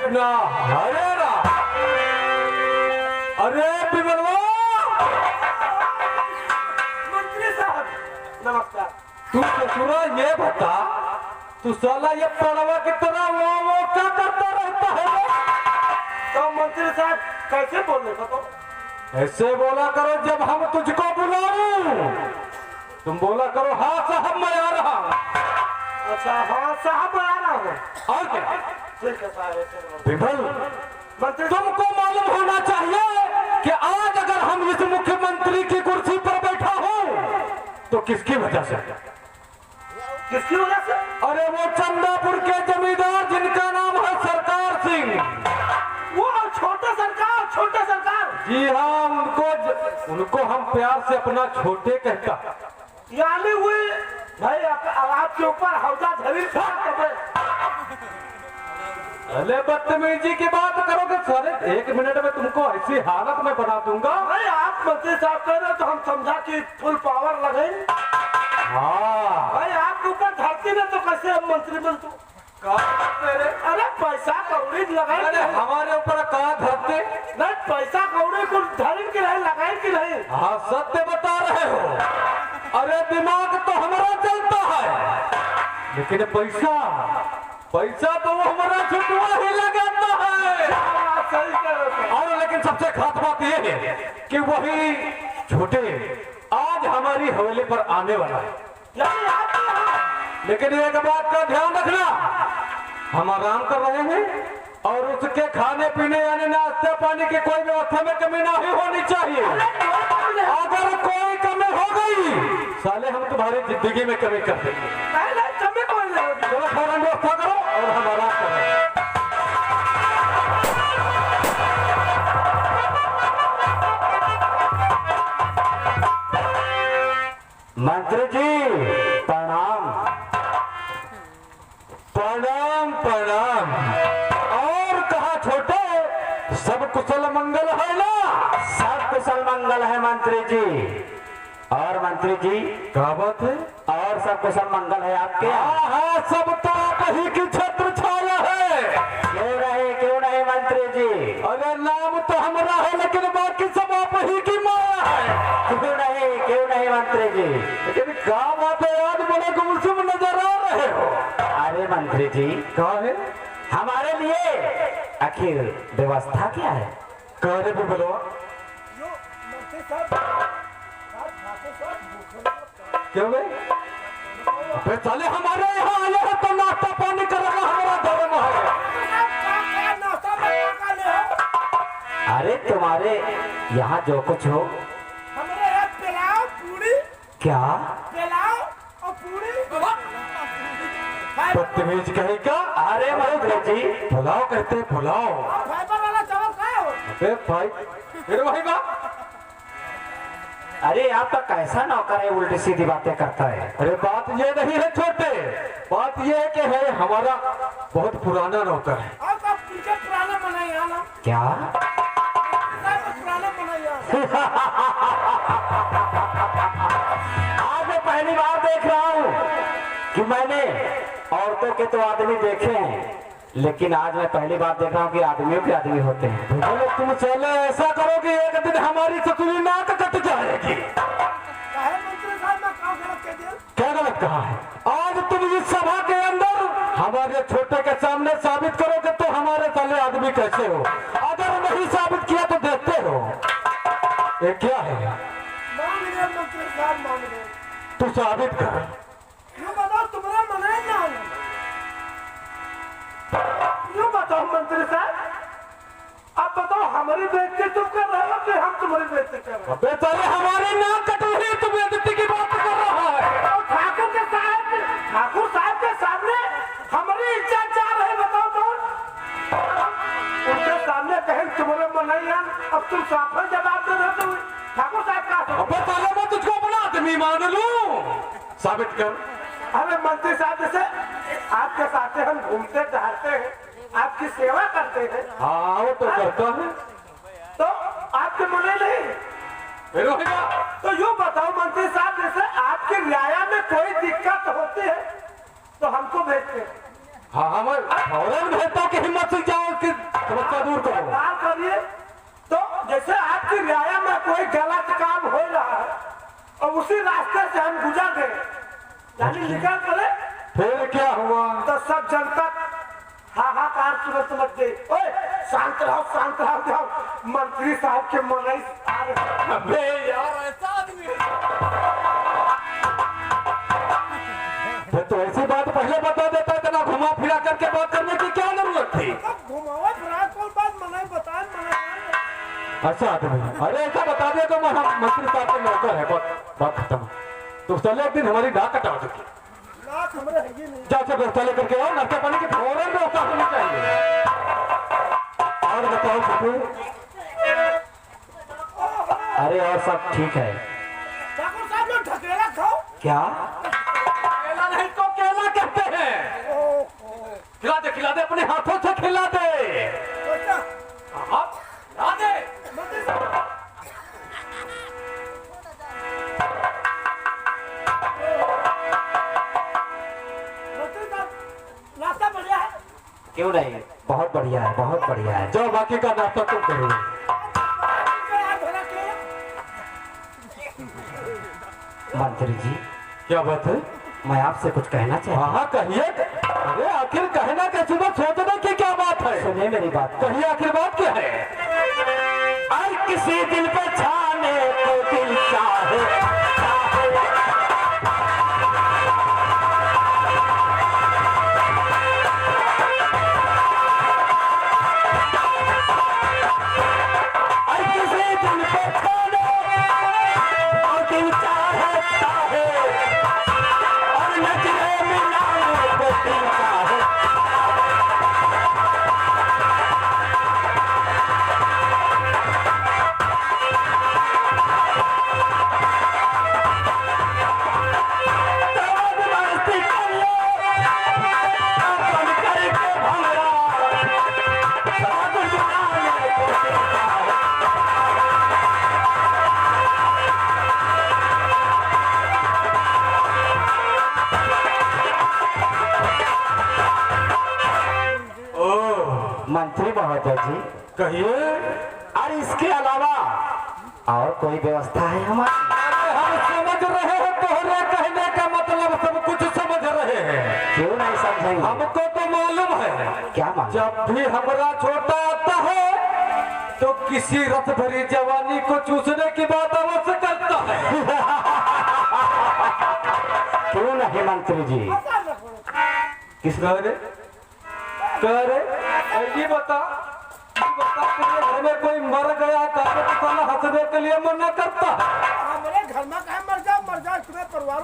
कृष्णा हरे राम। अरे बिमलवा, मंत्री साहब नमस्कार। तू ससुरा ये बता, तू साला ये पड़वा की तरह वो क्या करता रहता है? तो मंत्री साहब कैसे बोल रहे बताओ? ऐसे बोला करो जब हम तुझको बुलाऊं। तुम बोला करो हाँ साहब मैं आ रहा हूं। अच्छा हाँ साहब मैं आ रहा हूँ। और क्या? ठीक है साहब। विमल, मंत्री तुमको मालूम होना चाहिए कि आज अगर हम इस मुख्यमंत्री की कुर्सी पर बैठा हूं तो किसकी वजह से? किसकी वजह से? अरे वो चंदापुर के जमींदार जिनका नाम है सरकार सिंह। वो छोटा सरकार, छोटा सरकार। जी हाँ, उनको हम प्यार से अपना छोटे कहता। यानी हुए भाई आपके ऊपर हौजा झरील था। अरे बदतमीजी की बात करोगे सारे, 1 मिनट में तुमको ऐसी हालत में बना दूंगा। भाई आप मंत्री साहब कह रहे तो हम समझा कि फुल पावर लगाए। हाँ भाई आपके ऊपर धरती में तो कैसे हम मंत्री बन तू? अरे पैसा कौड़ी लगाए। अरे हमारे ऊपर कहा धरते? नहीं पैसा कौड़ी को धरी की नहीं लगाए की नहीं। हाँ सत्य बता रहे हो। अरे दिमाग तो हमारा चलता है, लेकिन पैसा तो वो हमारा छुटवा ही लगाता है। सही कह रहे हो। और लेकिन सबसे खास बात ये है कि वही छोटे आज हमारी हवेली पर आने वाला है। यानी आप लेकिन एक बात का ध्यान रखना, हम आराम कर रहे हैं और उसके खाने पीने यानी नाश्ते पानी की कोई व्यवस्था में कमी नहीं होनी चाहिए। अगर कोई कमी हो गई साले हम तुम्हारी जिंदगी में कमी कर देंगे। कमी कौन चलो फौरन व्यवस्था करो और हम आराम कर रहे हैं। मंत्री जी प्रणाम। प्रणाम प्रणाम। और कहा छोटे, सब कुशल मंगल है ना? सब कुशल मंगल है मंत्री जी। और मंत्री जी क्या बात है? और सब कुशल मंगल है आपके यहाँ? हाँ हाँ, सब तो आप ही की छत्र छाया है। क्यों नहीं मंत्री जी? अरे नाम तो हमारा है लेकिन बाकी सब आप ही की माया है। क्यों नहीं मंत्री जी? लेकिन क्या बात है, आज बड़े गुमसुम नजर आ रहे हो। अरे मंत्री जी क्या है? हमारे लिए आखिर व्यवस्था क्या है? कह रहे बोलो। मंत्री साहब क्यों भाई? अबे साले हमारे यहाँ आए हैं तो नाश्ता पानी करना हमारा धर्म है। अरे तुम्हारे यहाँ जो कुछ हो। हमारे यहाँ पिलाओ पूरी, क्या? पिलाओ और पूरी। बदतमीज कहेगा। अरे मंत्री जी पुलाव कहते पुलाव। फाइबर वाला चावल खाए हो? अबे भाई फिर वही बात। अरे आप तो कैसा नौकर है, उल्टी सीधी बातें करता है। अरे बात ये नहीं है छोटे, बात ये है कि है हमारा बहुत पुराना नौकर है। और आप पीछे पुराना बनाई आना। क्या? पुराना बनाई आज मैं पहली बार देख रहा हूँ कि मैंने औरतों के तो आदमी देखे हैं, लेकिन आज मैं पहली बार देख रहा हूँ कि आदमियों के आदमी होते हैं। बोले तुम चले ऐसा करोगे एक दिन हमारी ससुरी नाक कट जाएगी। मंत्री साहब मैं काम गलत कह दिया? क्या गलत कहा है? आज तुम इस सभा के अंदर हमारे छोटे के सामने साबित करोगे तो हमारे साले आदमी कैसे हो। अगर नहीं साबित किया तो देखते हो। ये क्या है? मान गए मंत्री साहब, मान गए। तू साबित कर। ये बताओ तुम्हारा मना है ना? यूँ बताओ मंत्री साहब, अब बताओ हमारी बेइज्जती तुम कर रहे हो कि हम तुम्हारी बेइज्जती कर रहे हैं? अबे साले हमारी नाक कट रही, तुम बेइज्जती की बात कर रहा है। और ठाकुर साहब के सामने हमारी इज्जत जा रही, बताओ तो। उनके सामने कहें तुम्हारे मना है, अब तुम साफ जवाब दे रहे हो। ठाकुर साहब का अबे साले मैं तुझको अपना आदमी मान लूं। साबित कर। अरे मंत्री साहब जैसे आपके साथ हम घूमते टहलते हैं, आपकी सेवा करते हैं। हाँ वो तो करता है। तो आपके मने नहीं? फिर वही बात। तो यूँ बताओ मंत्री साहब जैसे आपकी रियाया में कोई दिक्कत होती है तो हमको भेजते हैं। हाँ हम फौरन भेजता कि हिम्मत से जाओ कि और उसी रास्ते से हम गुजर गए, यानी निकल पड़े, फिर क्या हुआ? तो सब जनता हाहाकार तुरंत मच गई। ओए शांत रहो जाओ, मंत्री साहब के मनई आ रहे। अबे यार ऐसा आदमी है। तो ऐसी बात पहले बता देता, इतना घुमा फिरा करके बात करने की क्या जरूरत थी? घुमावा फिरा कौन बात मनाई बताए मनाई। अच्छा आदमी, अरे ऐसा बता दिया तो मंत्री साहब के नौकर है, बात खत्म। तो चले एक दिन हमारी नाक कटा चुकी, लाख हमारे है ही नहीं। जा से व्यवस्था लेकर के आओ, नाश्ता पानी की फौरन व्यवस्था होनी चाहिए। और बताओ छोटू? अरे और सब ठीक है। ठाकुर साहब लोग ढकेला खाओ। क्या? केला नहीं तो केला कहते हैं। खिला दे अपने हाथों से खिला दे। हाँ, खिला दे। नाश्ता बढ़िया है। क्यों नहीं, बहुत बढ़िया है, बहुत बढ़िया है। जो बाकी का नाश्ता तुम करोगे। मंत्री जी, क्या बात है? मैं आपसे कुछ कहना चाहता हूँ। हाँ कहिए। अरे आखिर कहना क्या, सुबह सोचने की क्या बात है? सुनिए मेरी बात। कहिए आखिर बात क्या है? और किसी दिल पे छाने को दिल चाहे, और किसी दिल पे छाने को दिल चाहता है, और नजरे मिलाने को दिल चाहे। मंत्री महोदय जी, कहिए। और इसके अलावा और कोई व्यवस्था है हमारी? अरे हम समझ रहे हैं, तोहरे कहने का मतलब सब कुछ समझ रहे हैं। क्यों नहीं समझेंगे? हमको तो मालूम है, क्या मालूम? जब भी हमारा छोटा आता है तो किसी रस भरी जवानी को चूसने की बात अवश्य करता है। क्यों नहीं मंत्री जी? किस कह रे ये बता तेरे घर में कोई मर गया तो साला हंसने के लिए मना करता। हमारे घर में कहा मर जा तुम्हें परिवार।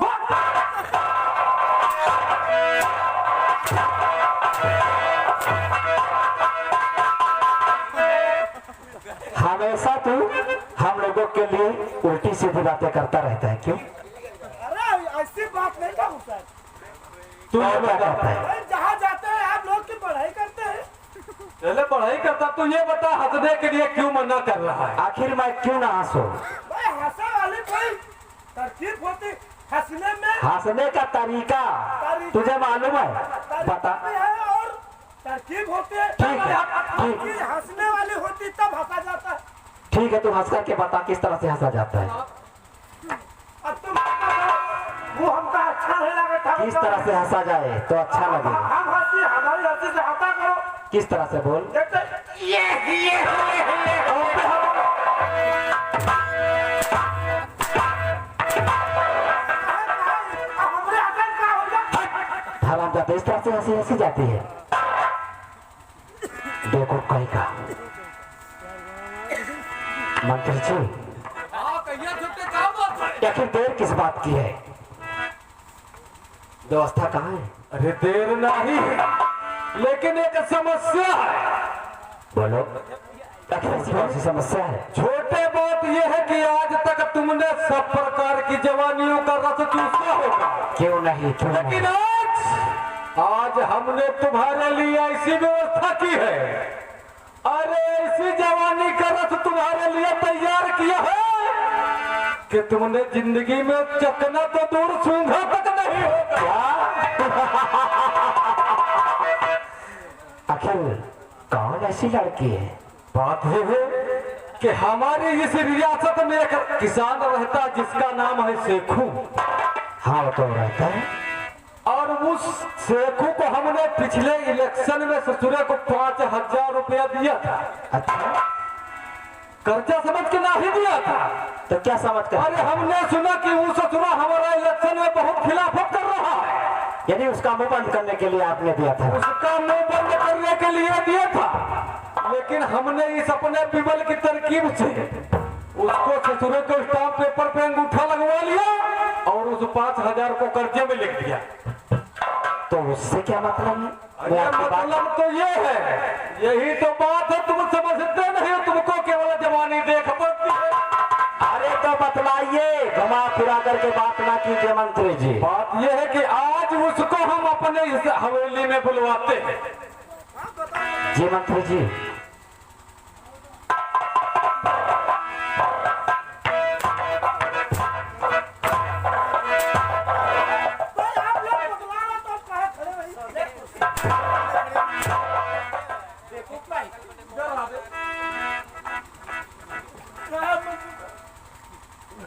हमेशा तू हम लोगों के लिए उल्टी सीधी बातें करता रहता है, क्यों? अरे ऐसी बात नहीं था सर। तू क्या करता है? जहाँ जाते हैं आप लोग की पढ़ाई करते हैं। पहले पढ़ाई करता, तू ये बता हंसने के लिए क्यों मना कर रहा है? आखिर मैं क्यों ना हंसू? भाई हंसा वाली कोई तरकीब होती हंसने में। हंसने का तरीका तुझे मालूम है? बता। और तरकीब होती है। ठीक है, ठीक। हंसने वाली होती तब हंसा जाता है। ठीक है, तू हंस करके बता किस तरह से हंसा जाता है। अब तुम वो हमका अच्छा नहीं लगा था। किस तरह से हंसा जाए तो अच्छा लगेगा? हम हंसी हमारी हंसी से हंसा करो। किस तरह से बोल? हरामजादा, इस तरह से हंसी हंसी जाती है। देखो कहीं का मंत्री जी, आखिर देर किस बात की है? व्यवस्था कहाँ है? अरे देर नहीं है, लेकिन एक समस्या है। बोलो, आखिर ऐसी कौन सी समस्या है? छोटे बात यह है कि आज तक तुमने सब प्रकार की जवानियों का रस चूसा होगा। क्यों नहीं, क्यों नहीं? लेकिन आज हमने तुम्हारे लिए ऐसी व्यवस्था की है, अरे ऐसी जवानी का रस तुम्हारे लिए तैयार किया है कि तुमने जिंदगी में चखना तो दूर सूंघा तक नहीं होगा। आखिर कौन ऐसी लड़की है? बात यह है कि हमारी इस रियासत में एक किसान रहता है जिसका नाम है शेखू। हाँ वो तो रहता है। और उस शेखू को हमने पिछले इलेक्शन में ससुरे को 5,000 रुपया दिया था। अच्छा, कर्जा समझ के नहीं दिया था। तो क्या समझ कर? अरे हमने सुना कि वो ससुरा हमारा इलेक्शन में बहुत खिलाफत कर रहा है। यानी उसका मुंह बंद करने के लिए आपने दिया था? उसका मुंह बंद करने के लिए दिया था, लेकिन हमने इस अपने बिमल की तरकीब से उसको ससुरे के स्टाम्प पेपर पे अंगूठा लगवा लिया और उस 5,000 को कर्जे में लिख दिया। तो उससे क्या मतलब है? अरे मतलब तो ये है, यही तो बात है, तुम समझते नहीं हो, तुमको केवल जवानी देख पड़ती है। अरे तो बतलाइए, घुमा फिरा करके बात ना कीजिए मंत्री जी। बात ये है कि आज उसको हम अपने इस हवेली में बुलवाते हैं। जी मंत्री जी।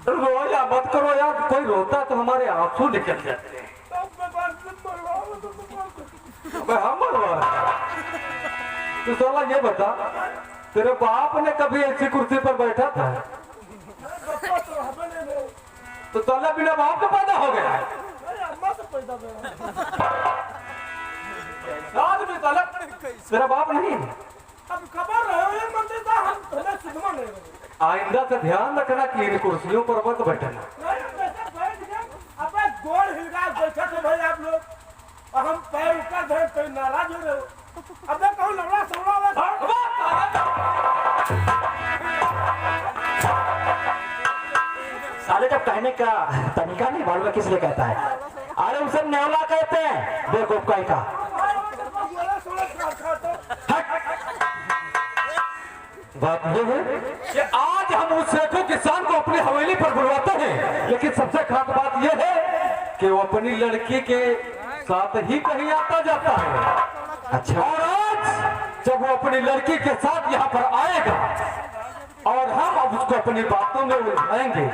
रोया मत करो यार, कोई रोता तो हमारे आंसू निकल जाते हैं। हम तू साला ये बता, तेरे बाप ने कभी ऐसी कुर्सी पर बैठा था? तो साला बिना बाप के पैदा हो गया है। साथ में साला तेरा बाप नहीं है। आइंदा से ध्यान रखना कि इन कुर्सियों पर मत बैठना। गोड़ हिलगा बैठे थे भाई आप लोग, और हम पैर ऊपर धरे तो नाराज हो रहे हो। अब कहूँ लवड़ा सवड़ा साले जब कहने का तरीका नहीं मालूम किस लिए कहता है। अरे उसे न्योला कहते हैं, देखो कहीं का। बात ये है कि आज हम उस शेखू किसान को अपनी हवेली पर बुलवाते हैं, लेकिन सबसे खास बात ये है कि वो अपनी लड़की के साथ ही कहीं आता जाता है। अच्छा, और आज जब वो अपनी लड़की के साथ यहाँ पर आएगा और हम अब उसको अपनी बातों में उलझाएंगे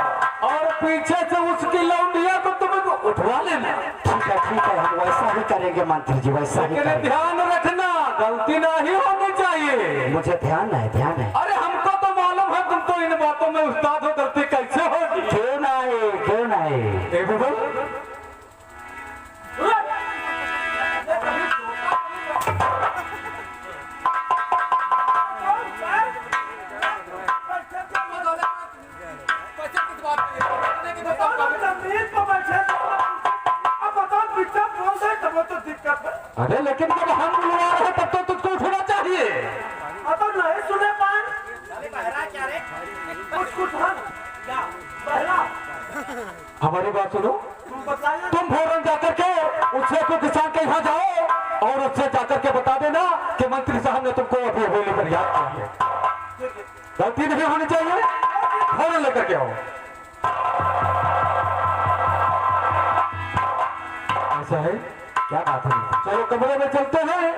और पीछे से उसकी लौंडिया को तुम्हें उठवा लेना। ठीक है, हम वैसा ही करेंगे मंत्री जी, वैसा ही लेकिन करेंगे। ध्यान रखना, गलती नहीं होनी चाहिए। मुझे ध्यान है, ध्यान है। अरे हमको तो मालूम है तुम तो इन बातों में उस्ताद हो, गलती कैसे होगी। क्यों ना है, क्यों ना है। ए बिमल, अरे लेकिन जब हम बुलवा रहे तब तो तुझको उठना चाहिए। अब नहीं सुने पान कुछ पहला हमारी बात सुनो, बताइए। तुम फौरन जाकर के उस शेखू किसान के यहाँ जाओ और उससे जाकर के बता देना कि मंत्री साहब ने तुमको अभी हवेली पर याद किया है। गलती नहीं होनी चाहिए, फौरन लेकर के आओ। ऐसा है, क्या बात है? चलो कमरे में चलते हैं।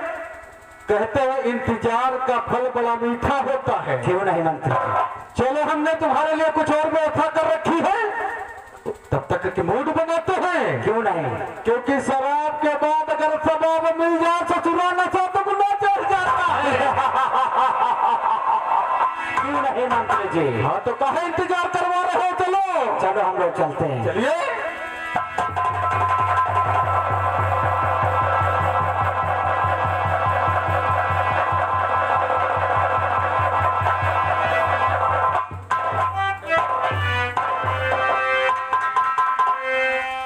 कहते हैं इंतजार का फल बड़ा मीठा होता है। क्यों नहीं मंत्री जी। चलो हमने तुम्हारे लिए कुछ और व्यवस्था कर रखी है, तब तक के मूड बनाते हैं। क्यों नहीं? क्योंकि शराब के बाद अगर सबाब मिल जाए ससुरा नशा तो गुना चढ़ जाता है। क्यों नहीं मंत्री जी। हाँ तो कहे इंतजार करवा रहे हो, चलो चलो हम लोग चलते हैं। चलिए।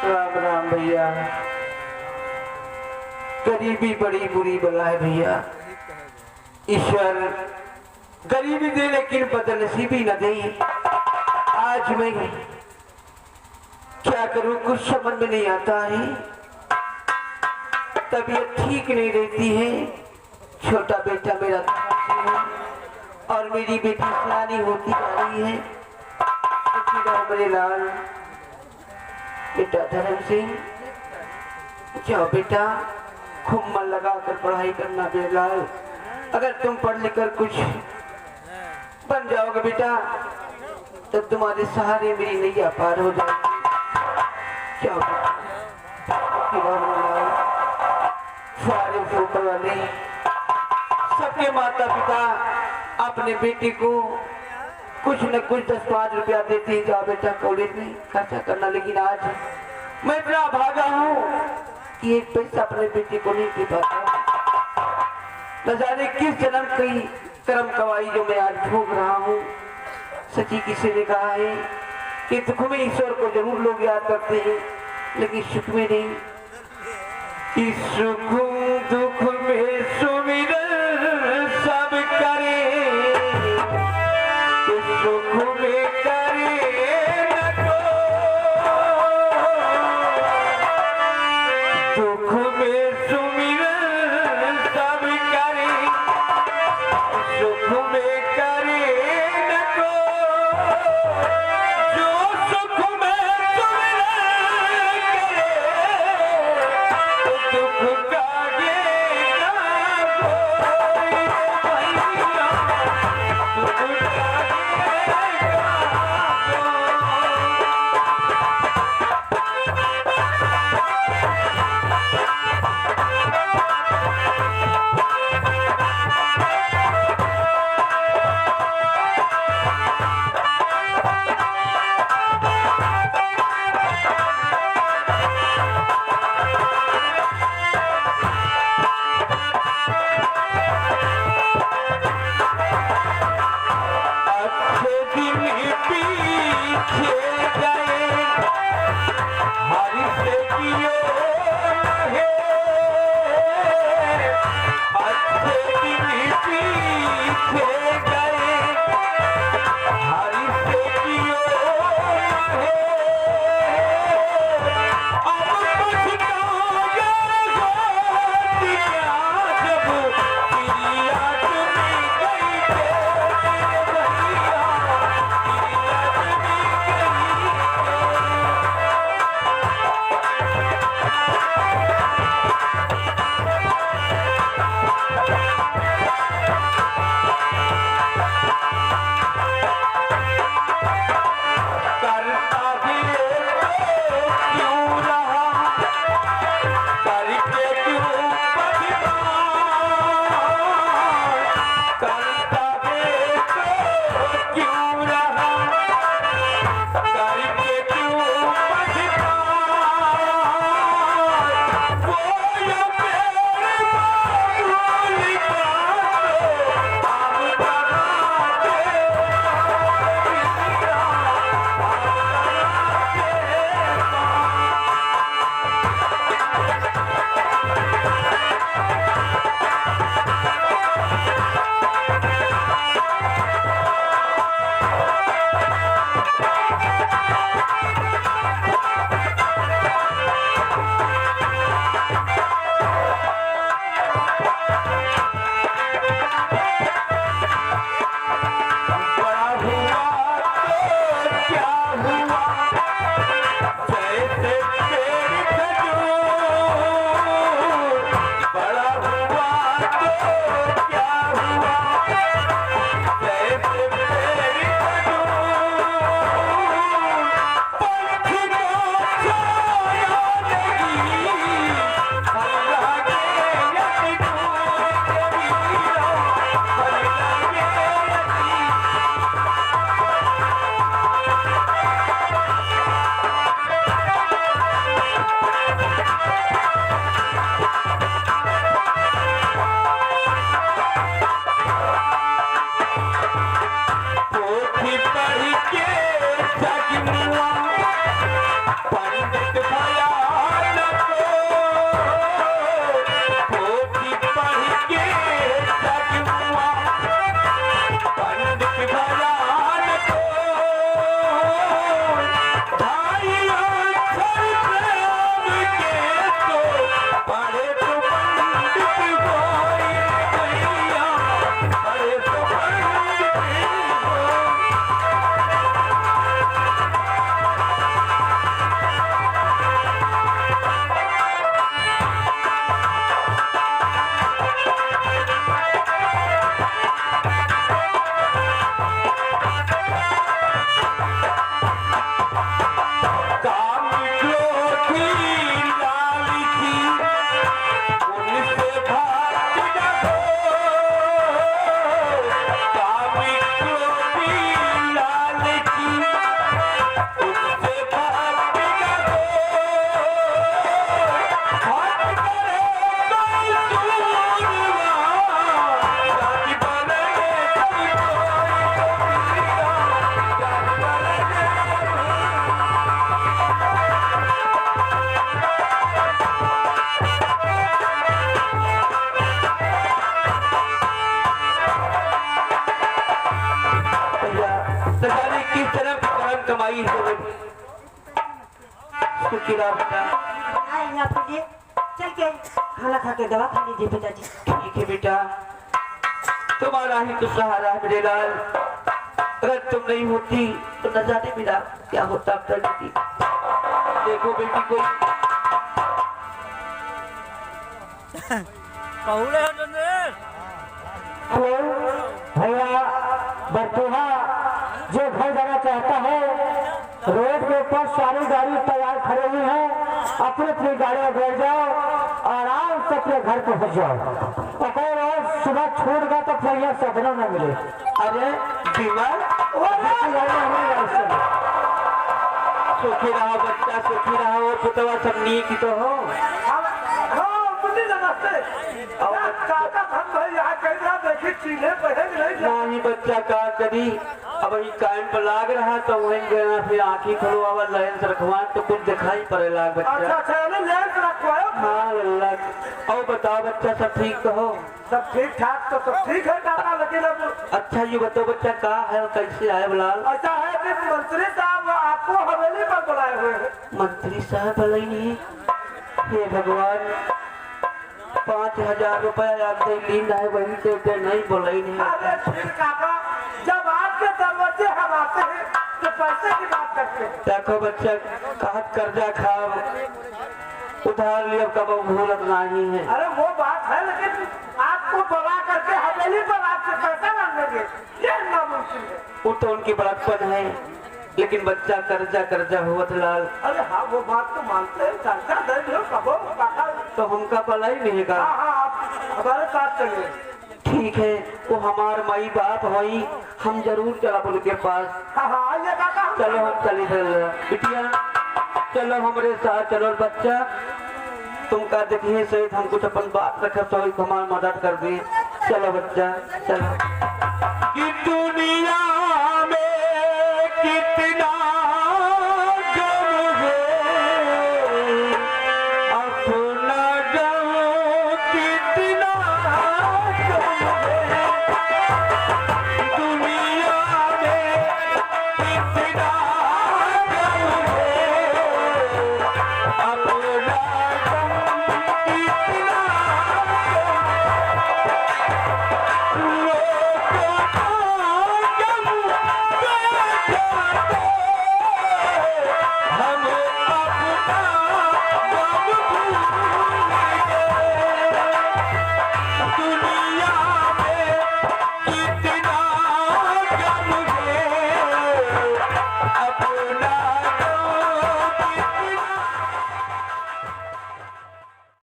राम राम भैया, गरीबी बड़ी बुरी बला है भैया। ईश्वर गरीबी दे लेकिन बदनसीबी न दे। आज मैं क्या करूं, कुछ समझ में नहीं आता है। तबीयत ठीक नहीं रहती है। छोटा बेटा मेरा है और मेरी बेटी सियानी होती जा रही है। मेरे लाल बेटा धर्म सिंह, जाओ बेटा, खूब मन लगा कर पढ़ाई करना बेलाल। अगर तुम पढ़ लिख कर कुछ बन जाओगे बेटा तब तुम्हारे सहारे मेरी नैया पार हो जाएगी। क्या सारे ऊपर वाले सबके माता पिता अपने बेटे को कुछ न कुछ 10-5 रुपया देते हैं, जाओ बेटा कॉलेज में खर्चा करना। लेकिन आज मैं इतना भागा हूँ कि एक पैसा अपने बेटे को नहीं दे पाता। न जाने किस जन्म की कर्म कमाई जो मैं आज भोग रहा हूँ। सची किसी ने कहा है कि दुख में ईश्वर को जरूर लोग याद करते हैं लेकिन सुख में नहीं। कि सुख दुख में सुमिरन सब करे, कि सुख में करे न को, दुख में सुमिरन सब करे, सुख में करे न को। जो सुख में सुमिरन करे तो दुख कागे ना कोई भैया, दुख कागे अच्छे दिन पीछे गए हरि से कियो रहे, अच्छे दिन पीछे गए हरि से कियो रहे। अब पछताओगे गोतिया जब तेरी याद में गई भैया, तेरी याद में गई। माई हो सुखी रहो बेटा। आए यहाँ पे लिए चल के खाना खा के दवा खा लीजिए पिताजी। ठीक है बेटा, तुम्हारा ही तो सहारा है मेरे लाल। अगर तुम नहीं होती तो न जाने मेरा क्या होता प्रगति। देखो बेटी कोई हेलो भैया बरतुहा जो घर जाना चाहता है रोड के ऊपर सारी गाड़ी तैयार खड़ी हुई है, अपनी अपनी गाड़ी में बैठ जाओ, आराम से अपने घर पहुंच जाओ। अगर और सुबह छूट गया तो फिर यहाँ सदना न मिले। अरे बीमार सुखी रहो बच्चा, सुखी रहो। पुतवा सब नीक तो हो। नहीं बच्चा का करी अब ये कान पर लाग रहा तो वहीं गया, फिर आँखी खुलो अब लाइन से रखवा तो कुछ दिखाई पड़े लाग बच्चा। हाँ अल्लाह। और बताओ बच्चा सब ठीक तो हो? सब ठीक ठाक तो सब ठीक है दादा, लेकिन अब अच्छा ये बताओ बच्चा कहाँ है और कैसे आए बिलाल? ऐसा है कि मंत्री साहब आपको हवेली पर बुलाए हुए हैं। मंत्री साहब बोले नहीं? हे भगवान 5000 रुपया आप दे लीन है वही तो नहीं बोले नहीं। अरे फिर काका जब आपके दरवाजे हम आते हैं तो पैसे की बात करते हैं। देखो बच्चा कहा कर्जा खाओ उधार लिया कब भूलत नहीं है। अरे वो बात है, लेकिन आपको बुला करके हवेली पर आपसे पैसा मांगेंगे ये नामुमकिन है। वो तो उनकी बड़प्पन है, लेकिन बच्चा कर्जा हुआ लाल। अरे हाँ वो बात तो मानते हैं, कर्जा दे दो कबो काका। तो हमका भलाई नहीं का। हाँ हाँ आप हमारे साथ चलिए। ठीक है वो हमार माई बाप वही हम जरूर चला उनके पास। हाँ हाँ आइए काका। चलो हम चली बिटिया, चलो हमारे साथ चलो बच्चा। तुम का देखिए सहित हम कुछ अपन बात रखे तो हमारी मदद कर दिए। चलो बच्चा चलो। कि दुनिया